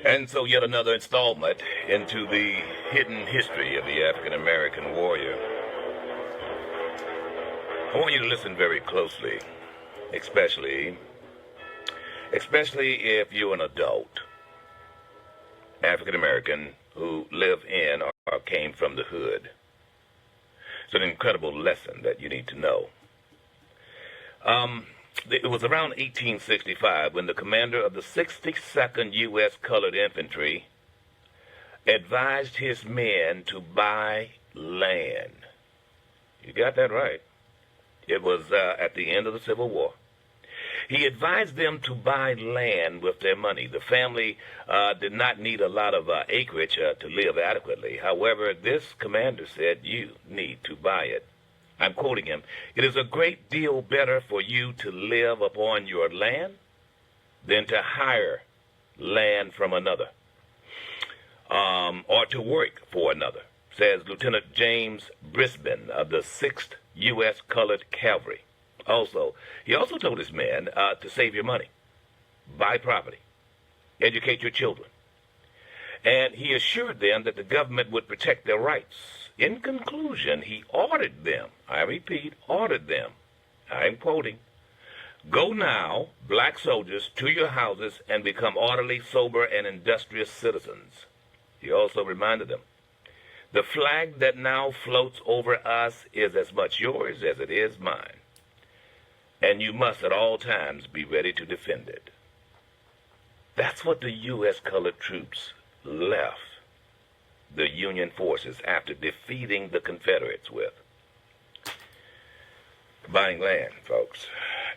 And so, yet another installment into the hidden history of the African American warrior. I want you to listen very closely, especially if you're an adult African American who live in or came from the hood. It's an incredible lesson that you need to know. It was around 1865 when the commander of the 62nd U.S. Colored Infantry advised his men to buy land. You got that right. It was at the end of the Civil War. He advised them to buy land with their money. The family did not need a lot of acreage to live adequately. However, this commander said, you need to buy it. I'm quoting him, "It is a great deal better for you to live upon your land than to hire land from another or to work for another," says Lieutenant James Brisbane of the 6th U.S. Colored Cavalry. He also told his men to save your money, buy property, educate your children, and he assured them that the government would protect their rights. In conclusion, he ordered them, I repeat, ordered them, I'm quoting, "Go now, black soldiers, to your houses and become orderly, sober, and industrious citizens." He also reminded them, "The flag that now floats over us is as much yours as it is mine, and you must at all times be ready to defend it." That's what the U.S. colored troops left the Union forces after defeating the Confederates with. Buying land, folks.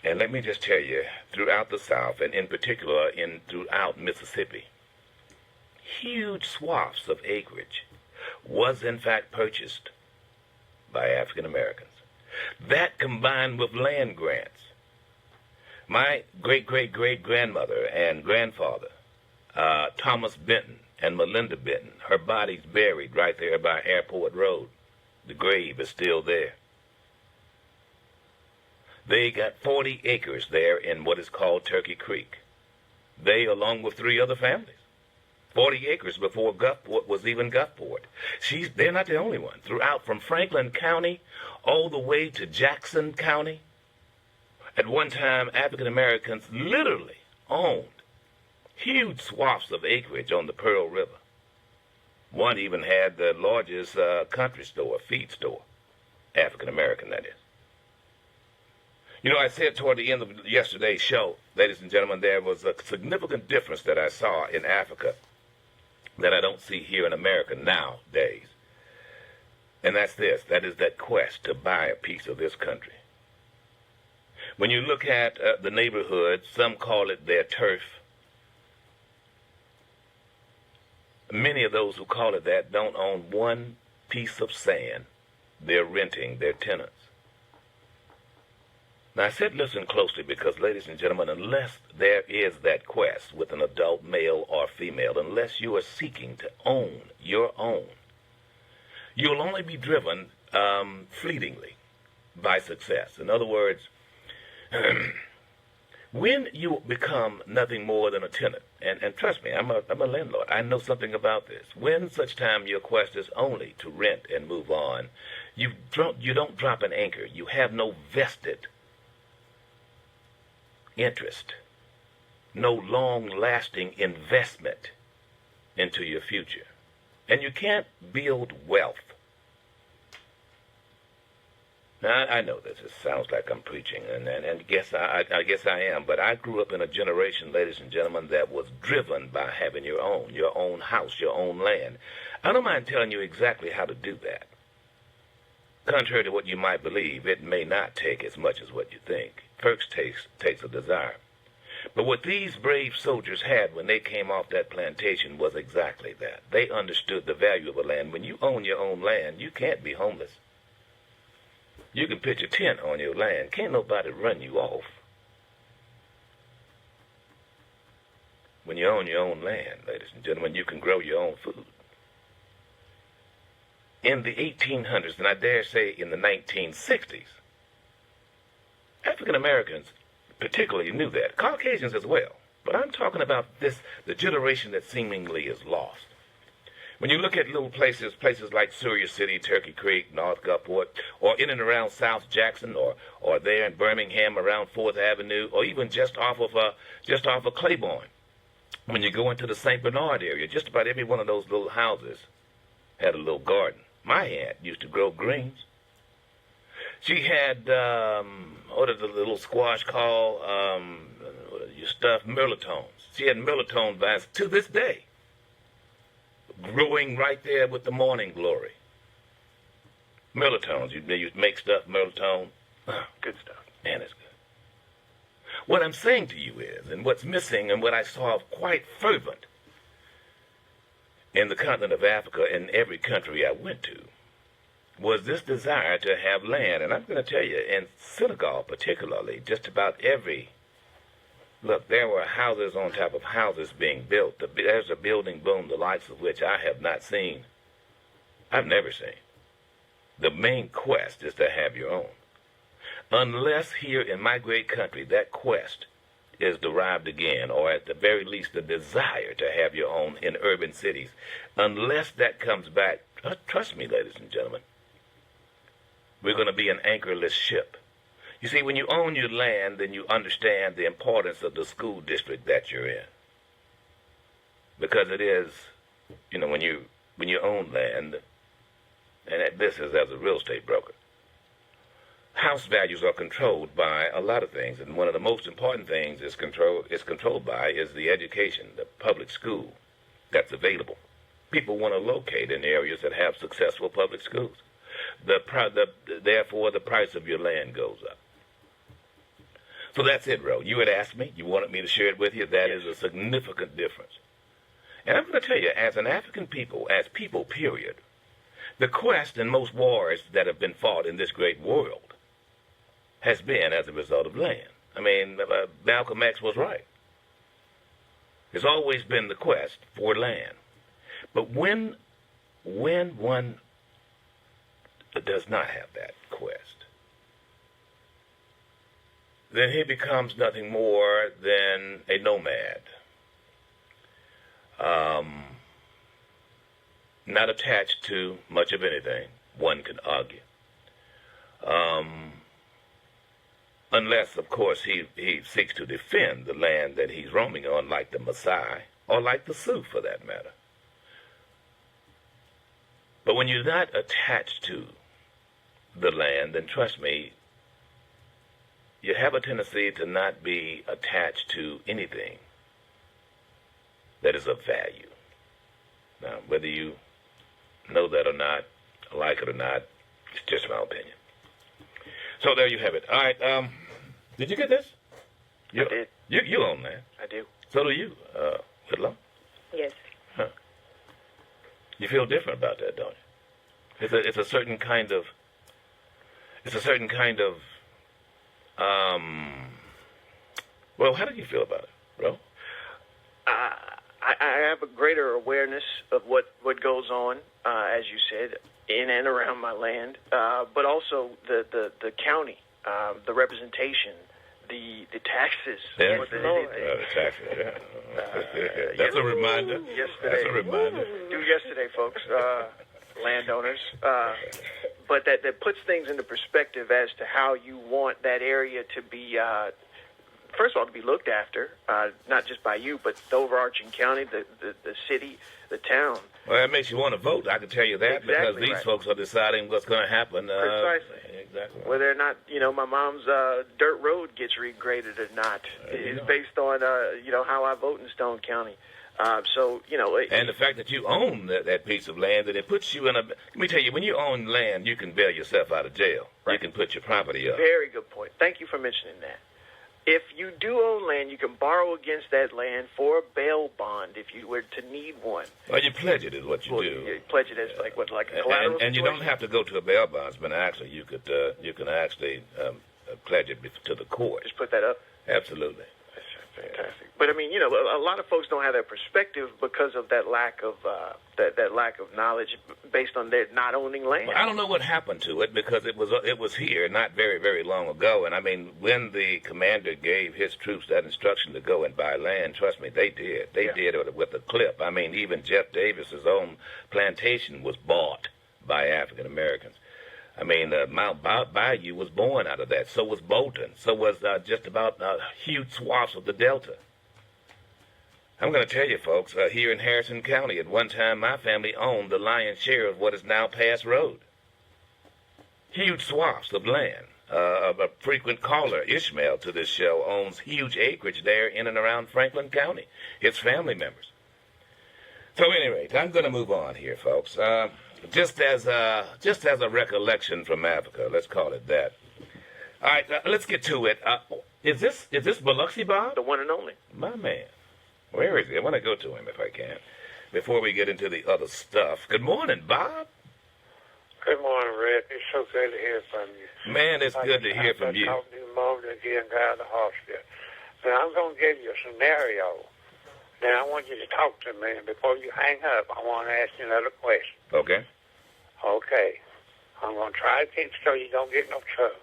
And let me just tell you, throughout the South, and in particular throughout Mississippi, huge swaths of acreage was in fact purchased by African Americans. That combined with land grants. My great-great-great-grandmother and grandfather, Thomas Benton and Melinda Benton, her body's buried right there by Airport Road. The grave is still there. They got 40 acres there in what is called Turkey Creek. They, along with 3 other families. 40 acres before Gulfport was even Gulfport. They're not the only one. Throughout from Franklin County all the way to Jackson County, at one time African Americans literally owned huge swaths of acreage on the Pearl River. One even had the largest country store, feed store, African American, that is. You know, I said toward the end of yesterday's show, ladies and gentlemen, there was a significant difference that I saw in Africa that I don't see here in America nowadays. And that's this. That is that quest to buy a piece of this country. When you look at the neighborhood, some call it their turf. Many of those who call it that don't own one piece of sand. They're renting their tenants. Now, I said listen closely because, ladies and gentlemen, unless there is that quest with an adult male or female, unless you are seeking to own your own, you'll only be driven fleetingly by success. In other words, when you become nothing more than a tenant, and trust me, I'm a landlord. I know something about this. When such time your quest is only to rent and move on, you don't drop an anchor. You have no vested interest, no long-lasting investment into your future. And you can't build wealth. Now, I know this. It sounds like I'm preaching, and I guess I am, but I grew up in a generation, ladies and gentlemen, that was driven by having your own house, your own land. I don't mind telling you exactly how to do that. Contrary to what you might believe, it may not take as much as what you think. First takes a desire. But what these brave soldiers had when they came off that plantation was exactly that. They understood the value of a land. When you own your own land, you can't be homeless. You can pitch a tent on your land. Can't nobody run you off. When you own your own land, ladies and gentlemen, you can grow your own food. In the 1800s, and I dare say in the 1960s, African Americans particularly knew that. Caucasians as well. But I'm talking about the generation that seemingly is lost. When you look at little places like Sawyer City, Turkey Creek, North Gulfport, or in and around South Jackson, or there in Birmingham around 4th Avenue, or even just off of Claiborne. When you go into the St. Bernard area, just about every one of those little houses had a little garden. My aunt used to grow greens. She had, what is the little squash called? Your stuff, mirlitones. She had mirlitone vines to this day, growing right there with the morning glory. Mirlitones, you make stuff, mirlitone. Oh, good stuff. Man, it's good. What I'm saying to you is, and what's missing, and what I saw quite fervent in the continent of Africa, in every country I went to, was this desire to have land. And I'm going to tell you, in Senegal particularly, just about every, look, there were houses on top of houses being built. There's a building boom, the likes of which I have not seen. I've never seen. The main quest is to have your own. Unless here in my great country that quest is derived again, or at the very least the desire to have your own in urban cities, unless that comes back, trust me, ladies and gentlemen, we're going to be an anchorless ship. You see, when you own your land, then you understand the importance of the school district that you're in. Because it is, when you own land, and this is as a real estate broker, house values are controlled by a lot of things, and one of the most important things is controlled by is the education, the public school that's available. People want to locate in areas that have successful public schools. Therefore, the price of your land goes up. So that's it, Ro. You had asked me. You wanted me to share it with you. That is a significant difference. And I'm going to tell you, as an African people, as people, period, the quest in most wars that have been fought in this great world has been as a result of land. I mean, Malcolm X was right. There's always been the quest for land. But when one does not have that quest, then he becomes nothing more than a nomad. Not attached to much of anything, one can argue. Unless, of course, he seeks to defend the land that he's roaming on, like the Maasai, or like the Sioux, for that matter. But when you're not attached to the land, then trust me, you have a tendency to not be attached to anything that is of value. Now, whether you know that or not, like it or not, it's just my opinion. So there you have it. All right, did you get this? I did. You own that. I do. So do you, Whitlow? Yes. Huh. You feel different about that, don't you? It's a certain kind of, well, how do you feel about it, bro? I have a greater awareness of what goes on, as you said, in and around my land, but also the county, the representation, the taxes. Yeah. The taxes, yeah. That's a reminder. Yesterday. That's a reminder. Do yesterday, folks, landowners. But that puts things into perspective as to how you want that area to be, first of all, to be looked after, not just by you, but the overarching county, the city, the town. Well, that makes you want to vote, I can tell you that, Exactly because these right. folks are deciding what's going to happen. Precisely. Exactly. Right. Whether or not, my mom's dirt road gets regraded or not is based on, how I vote in Stone County. And the fact that you own that piece of land, that it puts you in a... Let me tell you, when you own land, you can bail yourself out of jail. Right. You can put your property up. Very good point. Thank you for mentioning that. If you do own land, you can borrow against that land for a bail bond if you were to need one. Well, you pledge it is what you do. You pledge it as like a collateral and you situation? don't have to go to a bail bondsman. Actually, you can actually pledge it to the court. Just put that up? Absolutely. Fantastic. But I mean, you know, a lot of folks don't have that perspective because of that lack of that lack of knowledge based on their not owning land. Well, I don't know what happened to it because it was here not very, very long ago. And I mean, when the commander gave his troops that instruction to go and buy land, trust me, they did. They did it with a clip. I mean, even Jeff Davis's own plantation was bought by African Americans. I mean, Mount Bayou was born out of that. So was Bolton. So was just about huge swaths of the Delta. I'm going to tell you, folks, here in Harrison County, at one time my family owned the lion's share of what is now Pass Road. Huge swaths of land. A frequent caller, Ishmael, to this show, owns huge acreage there in and around Franklin County. His family members. So, at any rate, I'm going to move on here, folks. Just as a recollection from Africa, let's call it that. All right, let's get to it. Is this Biloxi Bob? The one and only. My man. Where is he? I want to go to him if I can, before we get into the other stuff. Good morning, Bob. Good morning, Red. It's so good to hear from you. Man, it's good to hear from you. I talked to you a moment again, got out of the hospital. Now, I'm going to give you a scenario. Now, I want you to talk to me, and before you hang up, I want to ask you another question. Okay. Okay. I'm going to try to keep so you don't get no trouble.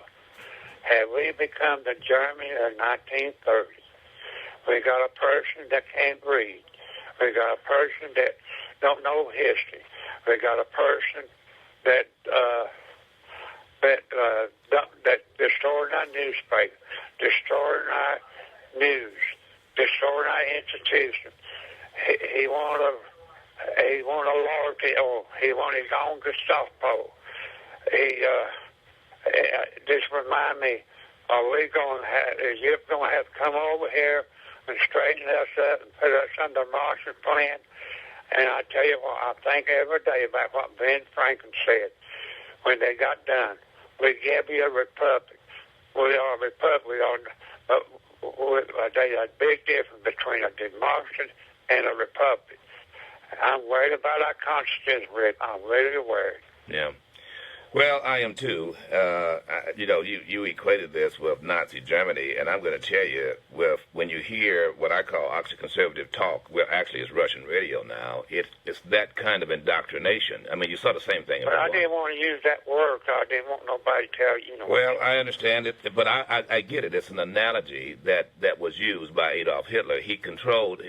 Have we become the Germany of 1930? We got a person that can't read. We got a person that don't know history. We got a person that destroying our newspaper, destroying our news, destroying our institution. He want a loyalty, or he want his own Gestapo. This remind me, is you going to have to come over here and straighten us up and put us under Marshall's plan? And I tell you what, I think every day about what Ben Franklin said when they got done. We give you a republic. We are a republic, but there's a big difference between a democracy and a republic. I'm worried about our constitution, Rick. I'm really worried. Yeah. Well, I am too. You equated this with Nazi Germany, and I'm going to tell you, when you hear what I call oxyconservative talk, well, actually it's Russian radio now, it's that kind of indoctrination. I mean, you saw the same thing. But I didn't want to use that word, because I didn't want nobody to tell you. Well, I understand it, but I get it. It's an analogy that was used by Adolf Hitler. He controlled.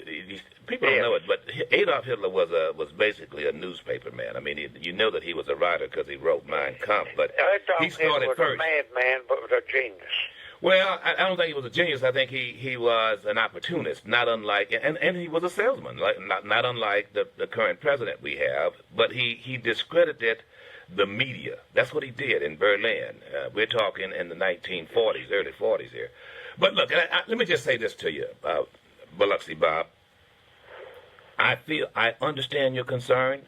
People don't know it, but Adolf Hitler was basically a newspaper man. I mean, you know that he was a writer because he wrote Mein Kampf, but he started was first. A madman, but was a genius. Well, I don't think he was a genius. I think he was an opportunist, not unlike, and he was a salesman, not unlike the current president we have. But he discredited the media. That's what he did in Berlin. We're talking in the 1940s, early 40s here. But look, let me just say this to you, Biloxi Bob. I understand your concern,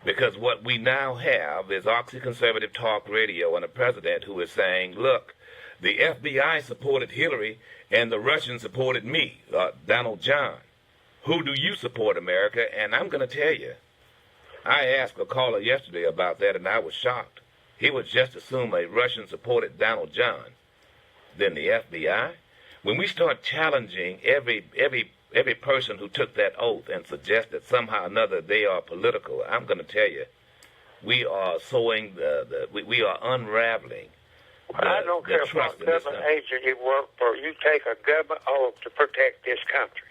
because what we now have is oxyconservative talk radio and a president who is saying, look, the FBI supported Hillary and the Russians supported me, Donald John. Who do you support, America? And I'm going to tell you, I asked a caller yesterday about that, and I was shocked. He would just assume a Russian supported Donald John than the FBI. When we start challenging every person who took that oath and suggest that somehow or another they are political, I'm going to tell you, we are sowing we are unraveling I don't care what government agency you work for. You take a government oath to protect this country,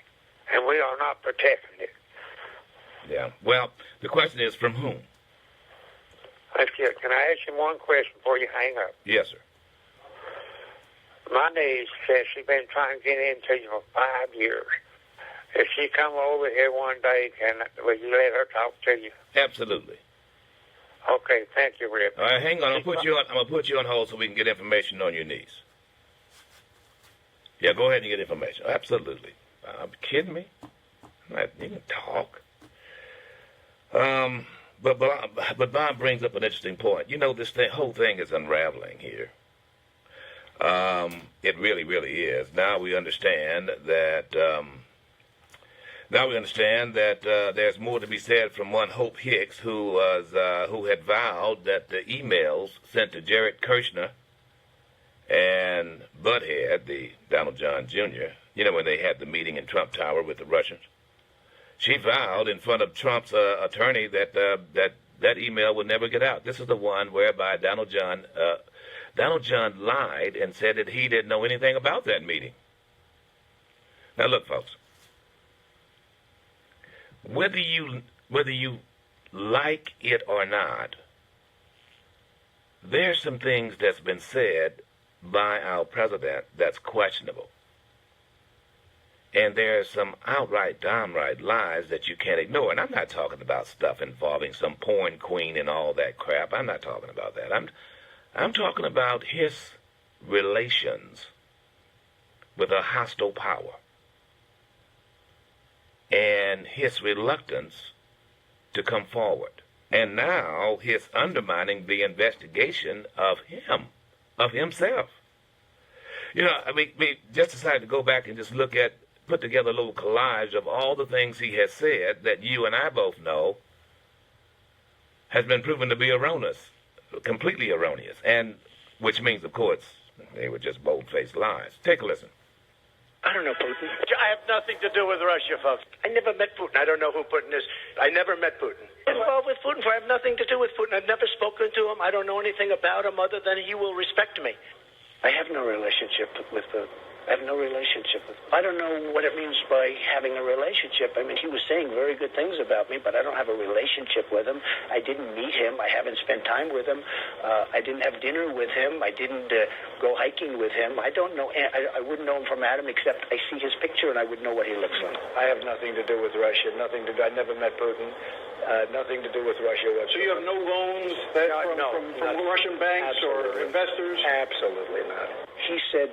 and we are not protecting it. Yeah. Well, the question is, from whom? Can I ask you one question before you hang up? Yes, sir. My niece says she's been trying to get into you for 5 years. If she come over here one day, will you let her talk to you? Absolutely. Okay, thank you, Rip. All right, hang on. I'm gonna put you on hold so we can get information on your niece. Yeah, go ahead and get information. Absolutely. I'm kidding me? I'm not even talk. But Bob brings up an interesting point. You know, whole thing is unraveling here. It really, really is. Now we understand that. There's more to be said from one Hope Hicks, who had vowed that the emails sent to Jared Kushner and Butthead, the Donald John Jr., You know, when they had the meeting in Trump Tower with the Russians? She vowed in front of Trump's attorney that that email would never get out. This is the one whereby Donald John lied and said that he didn't know anything about that meeting. Now look, folks, whether you like it or not, there's some things that's been said by our president that's questionable. And there's some outright, downright lies that you can't ignore. And I'm not talking about stuff involving some porn queen and all that crap. I'm not talking about that. I'm talking about his relations with a hostile power and his reluctance to come forward. And now his undermining the investigation of himself. You know, we just decided to go back and just put together a little collage of all the things he has said that you and I both know has been proven to be erroneous, completely erroneous, and which means, of course, they were just bold-faced lies. Take a listen. I don't know Putin. I have nothing to do with Russia, folks. I never met Putin. I don't know who Putin is. I never met Putin. Involved with Putin, for I have nothing to do with Putin. I've never spoken to him. I don't know anything about him other than he will respect me. I have no relationship with Putin. I have no relationship with him. I don't know what it means by having a relationship. I mean, he was saying very good things about me, but I don't have a relationship with him. I didn't meet him. I haven't spent time with him. I didn't have dinner with him. I didn't go hiking with him. I don't know. I wouldn't know him from Adam, except I see his picture and I would know what he looks like. I have nothing to do with Russia. Nothing to do. I never met Putin. Nothing to do with Russia whatsoever. So you have no loans from Russian banks or investors? Absolutely not. He said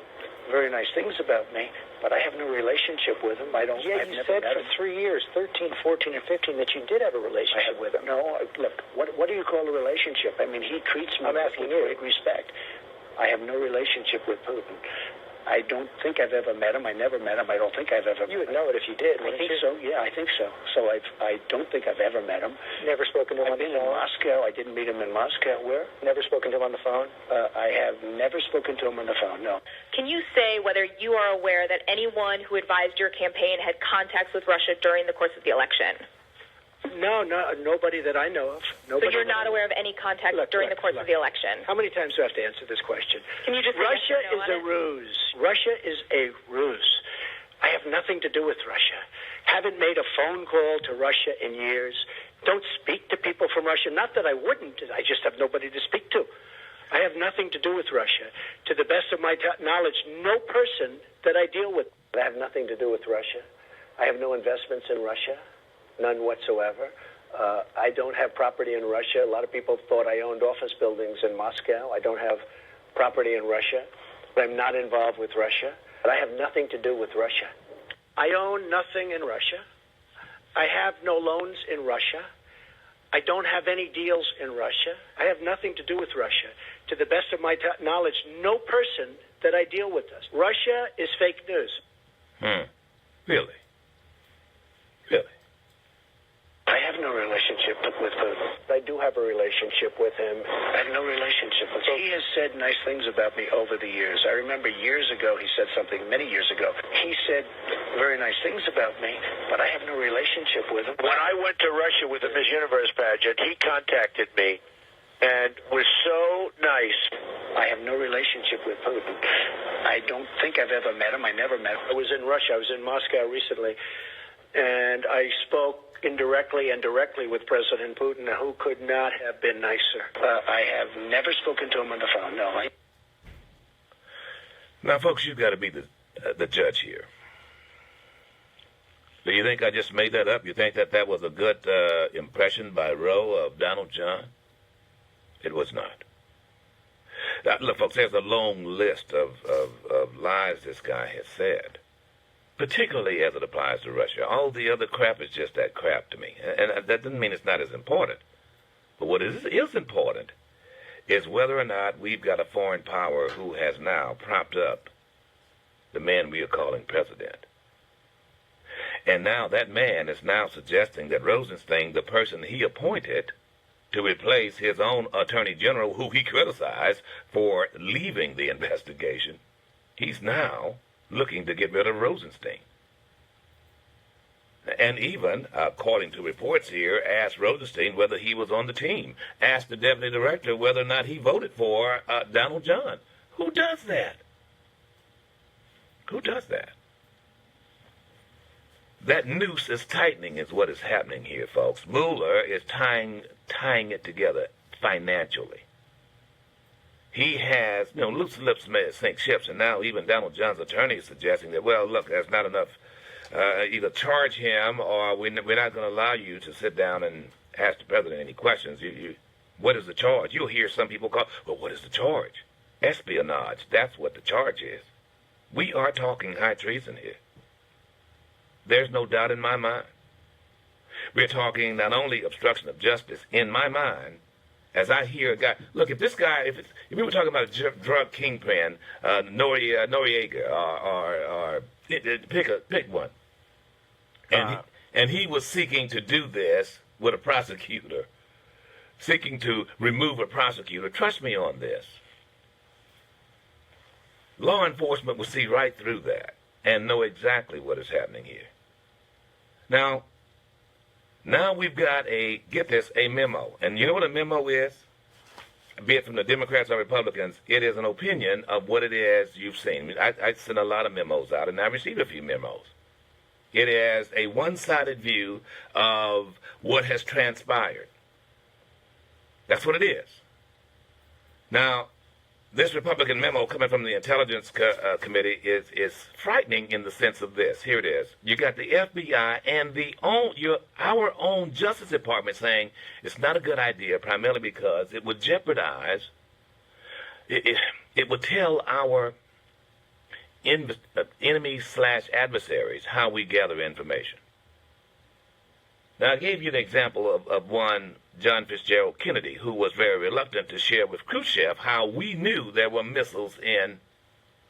very nice things about me, but I have no relationship with him. I don't. Yeah, you said for 3 years, 13, 14, and 15, that you did have a relationship with him. No, look, what do you call a relationship? I mean, he treats me with great respect. I have no relationship with Putin. I don't think I've ever met him. I never met him. I don't think I've ever met him. You would know it if you did. I think so. Yeah, I think so. So I don't think I've ever met him. Never spoken to him on the phone? I've been in Moscow. I didn't meet him in Moscow. Where? Never spoken to him on the phone? I have never spoken to him on the phone, no. Can you say whether you are aware that anyone who advised your campaign had contacts with Russia during the course of the election? No, nobody that I know of. Nobody. So you're not aware of any contacts during the course of the election? How many times do I have to answer this question? Can you just Russia is a ruse. Russia is a ruse. I have nothing to do with Russia. Haven't made a phone call to Russia in years. Don't speak to people from Russia. Not that I wouldn't. I just have nobody to speak to. I have nothing to do with Russia. To the best of my knowledge, no person that I deal with. I have nothing to do with Russia. I have no investments in Russia. None whatsoever. I don't have property in Russia. A lot of people thought I owned office buildings in Moscow. I don't have property in Russia. I'm not involved with Russia. But I have nothing to do with Russia. I own nothing in Russia. I have no loans in Russia. I don't have any deals in Russia. I have nothing to do with Russia. To the best of my knowledge, no person that I deal with does. Russia is fake news. Really? I have no relationship with Putin. I do have a relationship with him. I have no relationship with him. He has said nice things about me over the years. I remember years ago, he said something many years ago. He said very nice things about me, but I have no relationship with him. When I went to Russia with the Miss Universe pageant, he contacted me and was so nice. I have no relationship with Putin. I don't think I've ever met him. I never met him. I was in Russia. I was in Moscow recently, and I spoke indirectly and directly with President Putin, who could not have been nicer. I have never spoken to him on the phone, no. Now, folks, you've got to be the judge here. Do you think I just made that up? You think that was a good impression by Roe of Donald John? It was not. Now, look, folks, there's a long list of lies this guy has said, particularly as it applies to Russia. All the other crap is just that crap to me. And that doesn't mean it's not as important. But what is important is whether or not we've got a foreign power who has now propped up the man we are calling president. And now that man is now suggesting that Rosenstein, the person he appointed to replace his own attorney general, who he criticized for leaving the investigation, he's now looking to get rid of Rosenstein. And even, according to reports here, asked Rosenstein whether he was on the team. Asked the deputy director whether or not he voted for Donald John. Who does that? Who does that? That noose is tightening is what is happening here, folks. Mueller is tying it together financially. He has, loose lips may sink ships, and now even Donald John's attorney is suggesting that, well, look, that's not enough. Either charge him or we're not going to allow you to sit down and ask the president any questions. What is the charge? You'll hear some people call, well, what is the charge? Espionage. That's what the charge is. We are talking high treason here. There's no doubt in my mind. We're talking not only obstruction of justice in my mind, as I hear a guy, look, if we were talking about a drug kingpin, Noriega, or pick one, and he was seeking to do this with a prosecutor, seeking to remove a prosecutor, trust me on this. Law enforcement will see right through that and know exactly what is happening here. Now we've got a memo. And you know what a memo is? Be it from the Democrats or Republicans, it is an opinion of what it is you've seen. I sent a lot of memos out, and I received a few memos. It is a one-sided view of what has transpired. That's what it is. Now, this Republican memo coming from the Intelligence Committee is frightening in the sense of this. Here it is. You got the FBI and our own Justice Department saying it's not a good idea, primarily because it would jeopardize, it would tell our enemies/adversaries how we gather information. Now, I gave you the example of one, John Fitzgerald Kennedy, who was very reluctant to share with Khrushchev how we knew there were missiles in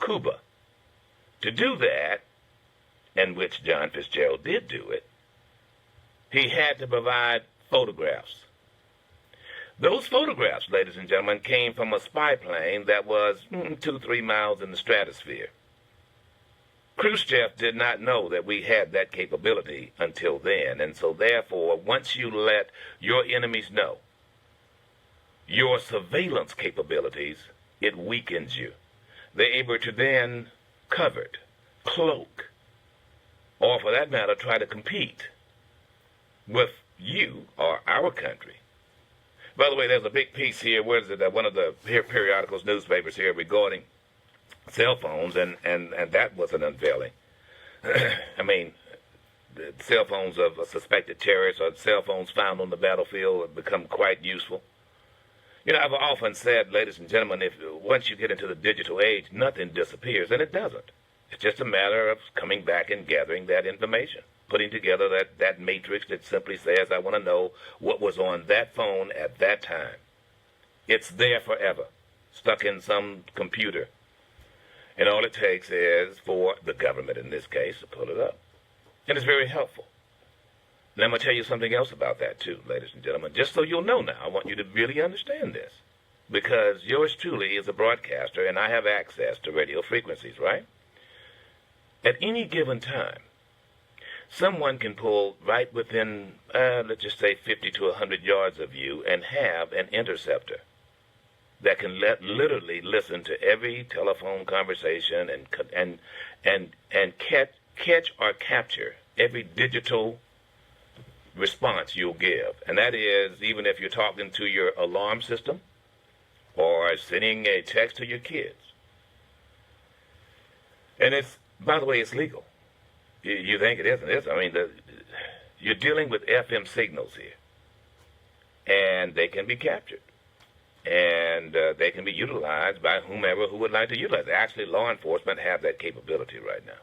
Cuba. To do that, and which John Fitzgerald did do it, he had to provide photographs. Those photographs, ladies and gentlemen, came from a spy plane that was 2-3 miles in the stratosphere. Khrushchev did not know that we had that capability until then, and so therefore, once you let your enemies know your surveillance capabilities, it weakens you. They're able to then cover, cloak, or for that matter, try to compete with you or our country. By the way, there's a big piece here, where is it, one of the periodicals, newspapers here regarding cell phones, and that was an unveiling. I mean, the cell phones of suspected terrorists or cell phones found on the battlefield have become quite useful. I've often said, ladies and gentlemen, once you get into the digital age, nothing disappears, and it doesn't. It's just a matter of coming back and gathering that information, putting together that matrix that simply says, I want to know what was on that phone at that time. It's there forever, stuck in some computer. And all it takes is for the government, in this case, to pull it up. And it's very helpful. And I'm going to tell you something else about that, too, ladies and gentlemen. Just so you'll know now, I want you to really understand this. Because yours truly is a broadcaster, and I have access to radio frequencies, right? At any given time, someone can pull right within, let's just say, 50 to 100 yards of you and have an interceptor that can literally listen to every telephone conversation and catch or capture every digital response you'll give. And that is even if you're talking to your alarm system or sending a text to your kids. And it's, by the way, it's legal. You think it isn't? It is. I mean, you're dealing with FM signals here, and they can be captured. And they can be utilized by whomever who would like to utilize it. Actually, law enforcement have that capability right now,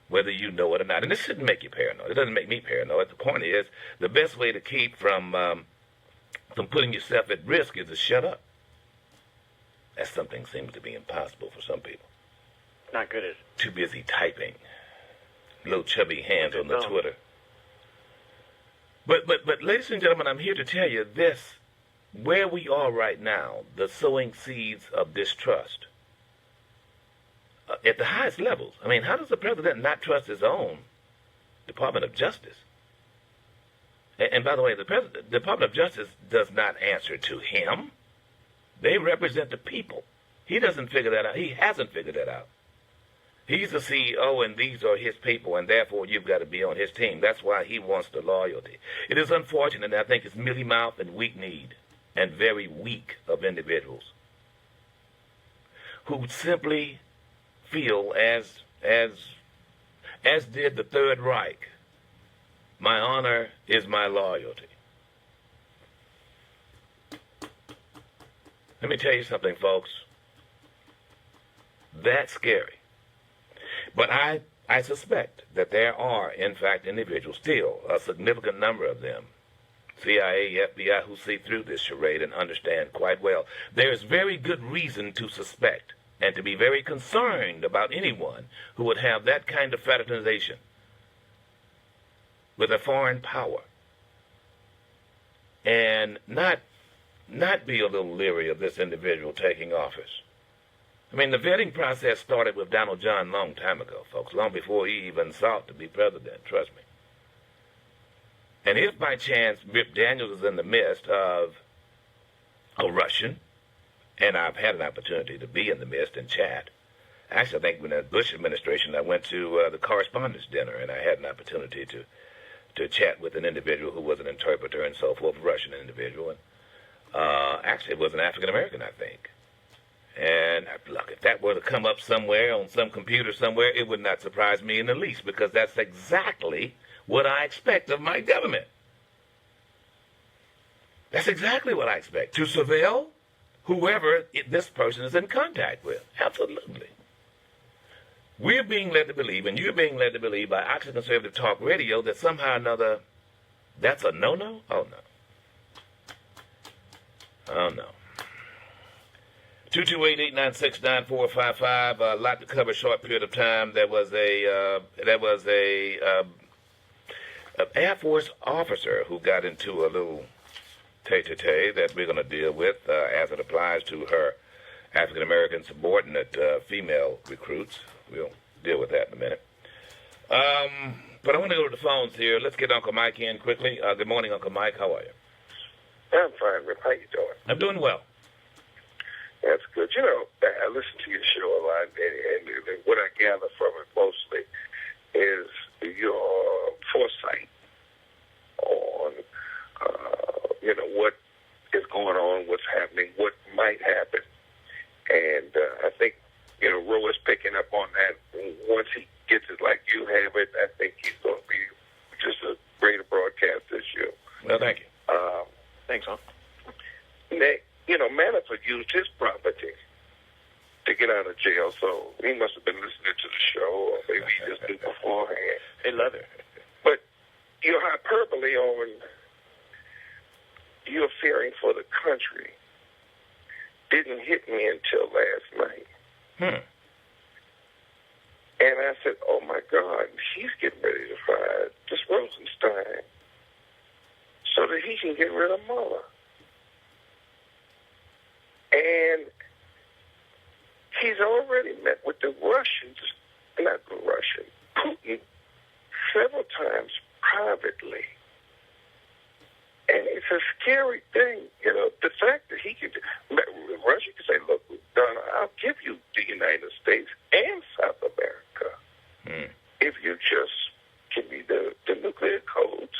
whether you know it or not. And this shouldn't make you paranoid. It doesn't make me paranoid. The point is, the best way to keep from putting yourself at risk is to shut up. That something seems to be impossible for some people. Not good at it. Too busy typing. Little chubby hands on the Twitter. But ladies and gentlemen, I'm here to tell you this. Where we are right now, the sowing seeds of distrust, at the highest levels. I mean, how does the president not trust his own Department of Justice? And by the way, the Department of Justice does not answer to him. They represent the people. He doesn't figure that out. He hasn't figured that out. He's the CEO, and these are his people, and therefore you've got to be on his team. That's why he wants the loyalty. It is unfortunate, and I think it's mealy-mouthed and weak-kneed and very weak of individuals who simply feel, as did the Third Reich, my honor is my loyalty. Let me tell you something, folks. That's scary. But I suspect that there are, in fact, individuals, still a significant number of them, CIA, FBI, who see through this charade and understand quite well. There is very good reason to suspect and to be very concerned about anyone who would have that kind of fraternization with a foreign power and not be a little leery of this individual taking office. I mean, the vetting process started with Donald John long time ago, folks, long before he even sought to be president, trust me. And if by chance Rip Daniels is in the midst of a Russian, and I've had an opportunity to be in the midst and chat. Actually, I think when the Bush administration, I went to the correspondence dinner, and I had an opportunity to chat with an individual who was an interpreter and so forth, a Russian individual. And actually, it was an African-American, I think. And look, if that were to come up somewhere on some computer somewhere, it would not surprise me in the least, because that's exactly what I expect of my government. That's exactly what I expect. To surveil whoever this person is in contact with. Absolutely. We're being led to believe, and you're being led to believe by Oxford Conservative Talk Radio, that somehow or another, that's a no-no? Oh, no. Oh, no. 228-896-9455. A lot to cover, short period of time. There was a Air Force officer who got into a little tete-a-tete that we're going to deal with as it applies to her African-American subordinate female recruits. We'll deal with that in a minute. But I want to go to the phones here. Let's get Uncle Mike in quickly. Good morning, Uncle Mike. How are you? I'm fine, Rip. How you doing? I'm doing well. That's good. You know, I listen to your show a lot, and what I gather from it mostly is your foresight on, what is going on, what's happening, what might happen. And I think, Roe is picking up on that. Once he gets it like you have it, I think he's going to be just a greater broadcaster as you. Well, thank you. Thanks, Hon. Manafort used his property to get out of jail, so he must have been listening to the show, or maybe he just knew beforehand. They love it. But your hyperbole on you're fearing for the country didn't hit me until last night. And I said, oh, my God, he's getting ready to fire this Rosenstein so that he can get rid of Mueller. And he's already met with the Russians, not the Russian, Putin, several times privately. And it's a scary thing, the fact that he could, Russia could say, look, Donna, I'll give you the United States and South America if you just give me the nuclear codes,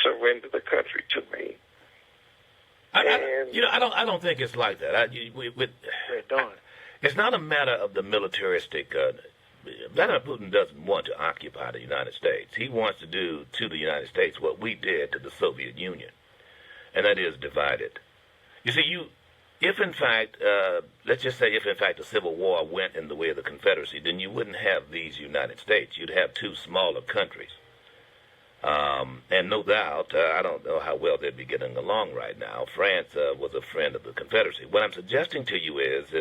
surrender the country to me. I don't think it's like that. It's not a matter of the militaristic. Vladimir Putin doesn't want to occupy the United States. He wants to do to the United States what we did to the Soviet Union, and that is divide it. You see, if in fact, let's just say if in fact the Civil War went in the way of the Confederacy, then you wouldn't have these United States. You'd have two smaller countries. And no doubt, I don't know how well they'd be getting along right now. France was a friend of the Confederacy. What I'm suggesting to you is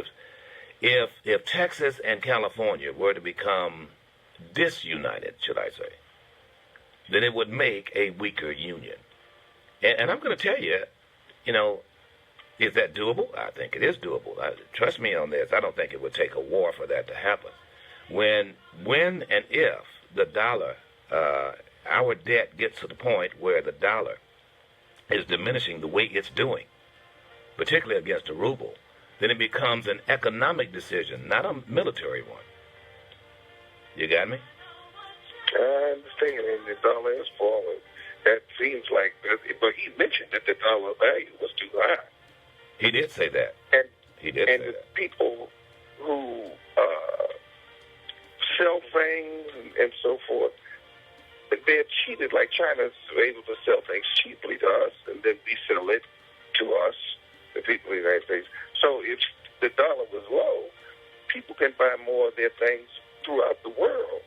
if Texas and California were to become disunited, should I say, then it would make a weaker union. And I'm going to tell you, Is that doable? I think it is doable. Trust me on this. I don't think it would take a war for that to happen. When and if the dollar, our debt gets to the point where the dollar is diminishing the way it's doing, particularly against the ruble, then it becomes an economic decision, not a military one. You got me? I understand, and the dollar is falling. That seems like, but he mentioned that the dollar value was too high. He did say that. And he did say the that. people who sell things and so forth, they're cheated. Like China's able to sell things cheaply to us, and then we sell it to us, the people in the United States. So if the dollar was low, people can buy more of their things throughout the world.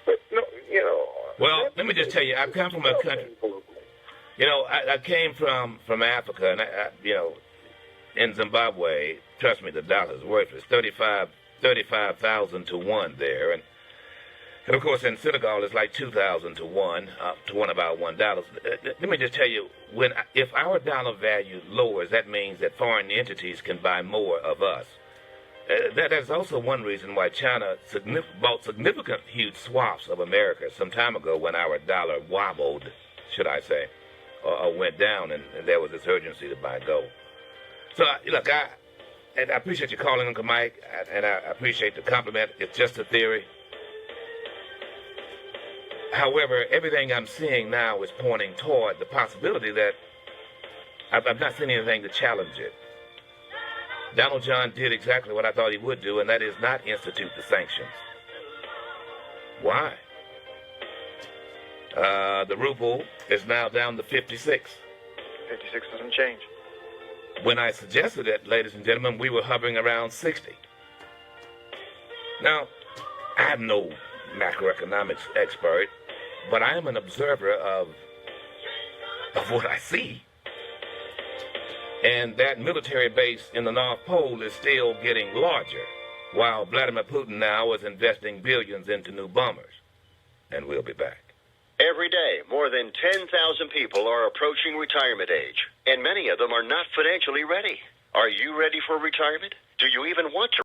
But no, you know. Well, let me just tell you, I come from a country. You know, I came from Africa, and I, you know, in Zimbabwe. Trust me, the dollar's worthless. 35,000 to 1 there, and of course in Senegal it's like 2,000 to 1, to 1 about $1. Let me just tell you, if our dollar value lowers, that means that foreign entities can buy more of us. That's also one reason why China bought significant huge swaths of America some time ago when our dollar wobbled, should I say, or went down, and there was this urgency to buy gold. So, look, I appreciate you calling, Uncle Mike, and I appreciate the compliment. It's just a theory. However, everything I'm seeing now is pointing toward the possibility that I've not seen anything to challenge it. Donald John did exactly what I thought he would do, and that is not institute the sanctions. Why? The ruble is now down to 56. 56 doesn't change. When I suggested it, ladies and gentlemen, we were hovering around 60. Now, I'm no macroeconomics expert, but I am an observer of what I see. And that military base in the North Pole is still getting larger, while Vladimir Putin now is investing billions into new bombers. And we'll be back. Every day, more than 10,000 people are approaching retirement age, and many of them are not financially ready. Are you ready for retirement? Do you even want to?